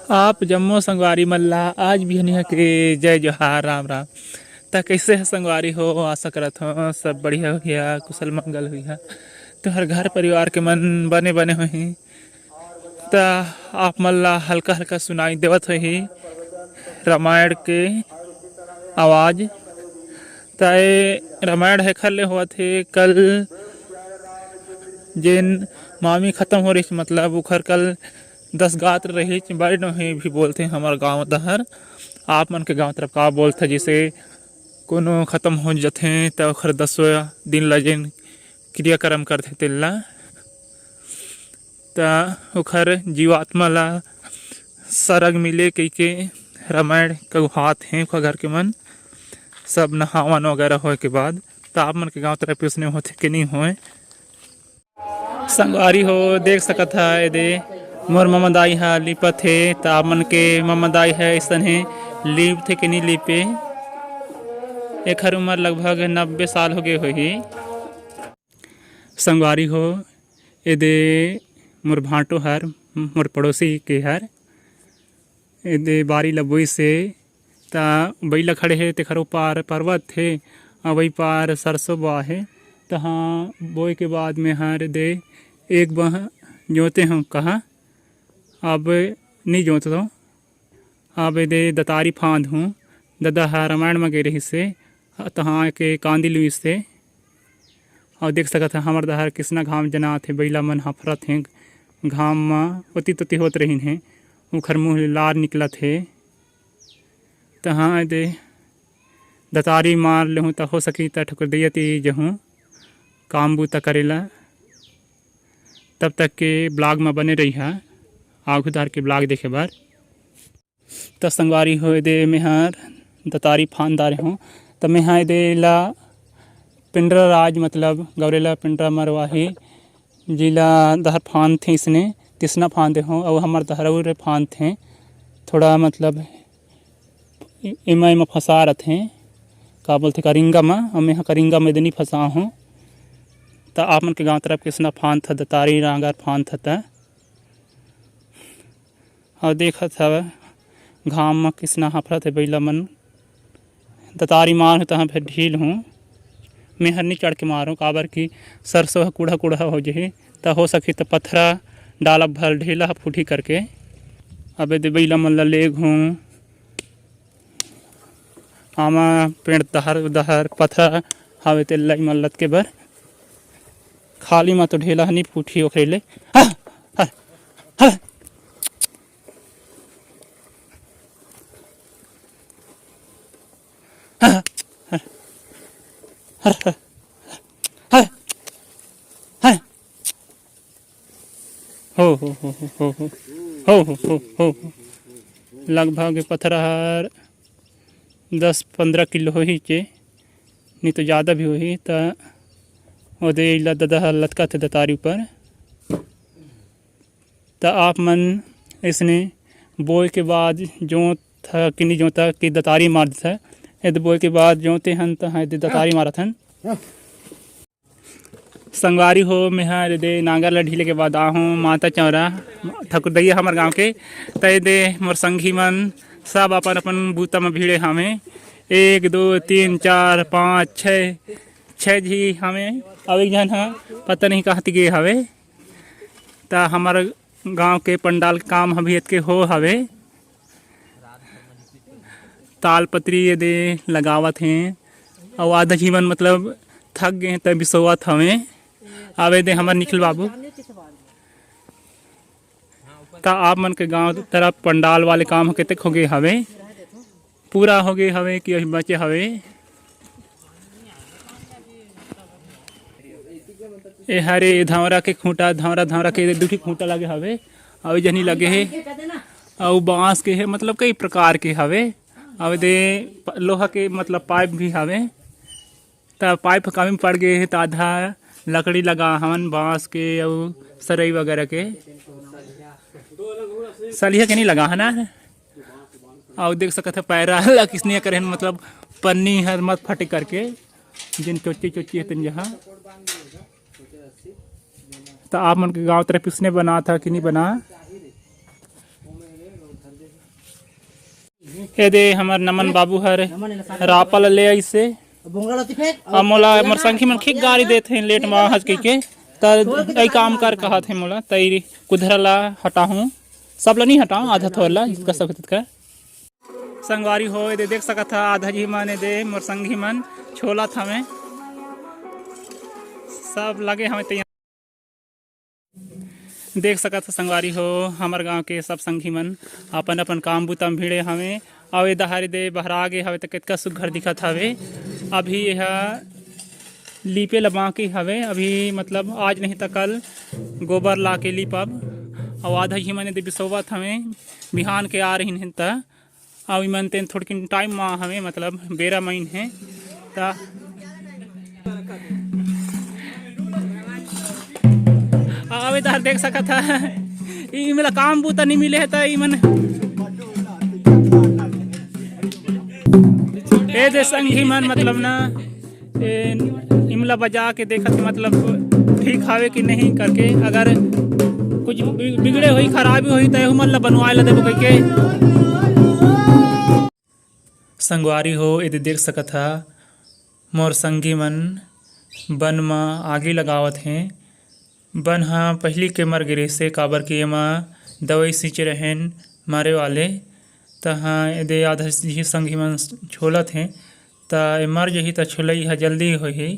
आप जम्मो संगवारी मल्ला आज भी हनी के जय जोहार राम राम। ता कैसे है संगवारी हो, आशा करत हो सब बढ़िया हुई कुशल मंगल हुई। तो हर घर परिवार के मन बने बने हुई। ता आप मल्ला हल्का हल्का सुनाई देवत हुई रामायण के आवाज़। ताए रामायण है खल हुआ थे कल जिन मामी ख़त्म हो रही, मतलब उखर कल 10 गात रही बड़े नहीं भी बोलते हमारे गांव दहर। आप मन के गांव तरफ का बोलते जैसे कोनो ख़त्म हो जाते तो उखर 10 दिन लजेन क्रियाक्रम करते तिल्ला ता उखर जीवात्मा ला सरग मिले कई के रामायण का हाथ हैं घर के मन सब नहावन वगैरह होए के बाद। तो आप मन के गांव तरफ उसने होते कि नहीं होए संगवारी हो देख सकत है दे मोर ममदाई है लिपत है। तो आप मन के ममदाई है ऐसा है लीप थे कि नहीं लिपे। एक हर उम्र लगभग 90 साल हो गए हुई संगवारी हो। एदे मोर भाटो हर मोर पड़ोसी के हर एदे बारी लबोई से ता बैला खड़े है तेखर पार पर्वत थे और वही पार सरसों बा है। तहाँ बोए के बाद में हर दे एक बह जोते हम कहा अब नहीं जोत दो अब दे दतारी फांद हूँ दादा हर रामायण में गए रही से तहाँ के कांदी लुई से और देख सकत है हमार दहर किसना घाम जना थे बैला मन हफरत हैं घाम में ओती तोती होत रही हैं उखर मुँह लार निकलत है। तहाँ दे दतारी मार लहूँ तो हो सकी तो ठकुर दैती जहूँ काम बूता करेला। तब तक के ब्लॉग में बने रही है आगुदार के ब्लॉग देखे बार। तो संगवारी हो दे मेहर दतारी फानदार हूँ तो मैं दे ला पिंडरा राज मतलब गौरेला पिंडरा मरवाही जिला दहर फान थे इसने तिसना फांदे हों और हमार दहर फान थे थोड़ा मतलब इमा इमा फंसा रहे हैं का बोलते करिंगा में और मैं करिंगा में नहीं फंसा हूँ। तो आप मन के गांव तरफ किसना फान था दतारी रांगार फान था और देखा था घाम में किसना हफरत है बैला मन दतारी मार होता फिर ढील हूँ मैं हर नहीं चढ़ के मारूँ काबर की सरसों कूड़ा कूड़ा हो जाए तो हो सके तो पत्थरा डाला भर ढीला फूटी करके अब दे बैला मन ले घूँ आमा पेड़ दहर दहर पत्थर हवे ते लाई मल्लत के बर खाली में तो ढेला नहीं फूटी ओखरेले हो लगभग पत्थर 10-15 किलो हो ही चे नहीं तो ज़्यादा भी हो ही तो ओदे दादा लटका थे दतारी ऊपर। तो आप मन इसने बोए के बाद जो था कि नहीं जोता कि दतारी मार था यदि बोए के बाद जोते हन तो हाँ दतारी मारा थन संगवारी हो। मैं हाँ दे नांगर ला ढीले के बाद आहूँ माता चौरा ठाकुर दैया हमार गाँव के तय दे मोर संगी मन सब अपन अपन बूता में भीड़े हमें 1 2 3 4 5 6 जी हमें अब एक जन हाँ पता नहीं कहाँ गए हवे। ता हमारे गांव के पंडाल काम अभी के हो हवे ताल पत्री ये दे लगावत हैं और आधा जीवन मतलब थक गए तभी सोवत हमें आवे दे हमार निखिल बाबू। ता आप मन के गांव तरफ पंडाल वाले काम कितने हो गए हवे पूरा हो गए हवे कि बचे हवे। ए हरे धावरा के खूंटा धावरा के दुखी खूंटा लगे हवे और जनी लगे है और बांस के है मतलब कई प्रकार के हवे और दे लोहा के मतलब पाइप भी हवे। तो पाइप कमी पड़ गए है तो आधा लकड़ी लगा हवन बांस के और सरई वगैरह के सलिया के नहीं लगा है ना। और देख सकते है पैरा ला किसने करे मतलब पन्नी हर मत फटे करके जिन चोची है तन जहाँ। तो आप मन के गांव तरफ किसने बना था कि नहीं बना ये दे हमर नमन बाबू हर रापल ले ऐसे अब मोला मोर संगी मन खिक गाड़ी देथे लेट मा हज के त ऐ काम कर कहत हे मोला तई कुधरा ला हटाहूं सब ला नहीं हटाऊं आधा थोड़ा इसका सब का संगवारी हो दे देख सकत था आधा जी माने दे मोर संगी मन छोला था में सब लगे हमें तैयार देख सकत था संगवारी हो हमार गांव के सब संगी मन अपन अपन काम बुतम भिड़े हमें और दहारी दे बहरा गे हवे तो कितना सुघर दिखत हवे अभी यह लीपे ला बाकी हवे अभी मतलब आज नहीं तो कल गोबर ला के लीपब और आधा ही मैंने दे बिसोवत हमें बिहान के आ रही हैं त अब मन तेन थोड़ी टाइम में हमें मतलब बेरा महीन है ता अबे तार देख सका था ई मेरा काम बूता नहीं मिले है ई मन ए दे संगी मन मतलब ना इमला बजा के देखत मतलब ठीक हावे कि नहीं करके अगर कुछ बिगड़े हुई खराबी हुई तो हमन ला बनवाए ला देबो कह के संगवारी हो यदि देख सकत हा मोर संगी मन बन में आगे लगावत हैं बन हाँ पहली के मर गिरे से काबर के एमा दवाई सींचे रहें मारे वाले तहाँ यदि आधा जी संगी मन छोलत हैं ता मर जही तो छोलई हा जल्दी होही